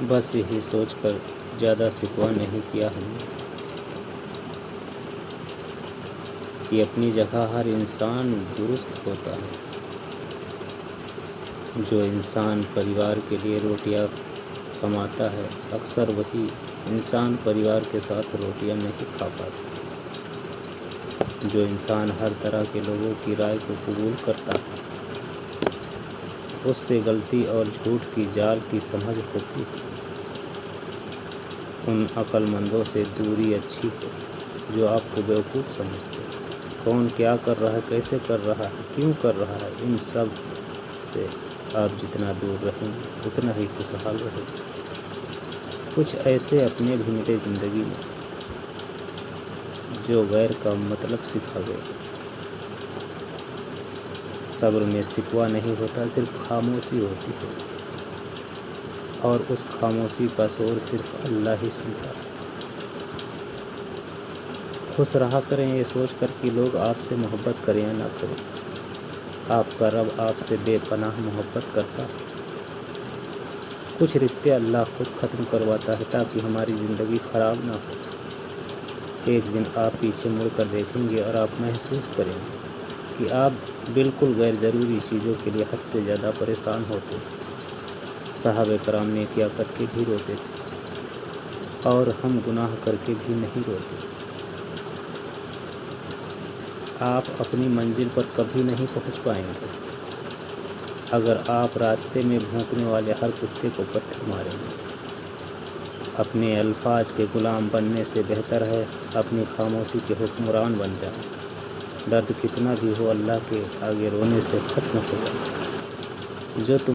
بس یہی سوچ کر زیادہ شکوہ نہیں کیا ہم نے کہ اپنی جگہ ہر انسان درست ہوتا ہے۔ جو انسان پریوار کے لیے روٹیاں کماتا ہے، اکثر وہی انسان پریوار کے ساتھ روٹیاں نہیں کھا پاتا۔ جو انسان ہر طرح کے لوگوں کی رائے کو قبول کرتا ہے، اس سے غلطی اور جھوٹ کی جال کی سمجھ ہوتی ہے۔ ان عقل مندوں سے دوری اچھی ہے جو آپ کو بیوقوف سمجھتے ہیں۔ کون کیا کر رہا ہے، کیسے کر رہا ہے، کیوں کر رہا ہے، ان سب سے آپ جتنا دور رہیں گے اتنا ہی خوشحال رہیں گے۔ کچھ ایسے اپنے بھی ملے زندگی میں جو غیر کا مطلب سکھا گئے۔ صبر میں شکوہ نہیں ہوتا، صرف خاموشی ہوتی ہے، اور اس خاموشی کا شور صرف اللہ ہی سنتا ہے۔ خوش رہا کریں یہ سوچ کر کہ لوگ آپ سے محبت کریں یا نہ کریں، آپ کا رب آپ سے بے پناہ محبت کرتا ہے۔ کچھ رشتے اللہ خود ختم کرواتا ہے تاکہ ہماری زندگی خراب نہ ہو۔ ایک دن آپ پیچھے مڑ کر دیکھیں گے اور آپ محسوس کریں گے کہ آپ بالکل غیر ضروری چیزوں کے لیے حد سے زیادہ پریشان ہوتے تھے۔ صحابہ کرام نے کیا کر کے بھی روتے تھے، اور ہم گناہ کر کے بھی نہیں روتے۔ آپ اپنی منزل پر کبھی نہیں پہنچ پائیں گے اگر آپ راستے میں بھونکنے والے ہر کتے کو پتھر ماریں گے۔ اپنے الفاظ کے غلام بننے سے بہتر ہے اپنی خاموشی کے حکمران بن جائیں۔ درد کتنا بھی ہو اللہ کے آگے رونے سے ختم ہو جائے۔ جو تم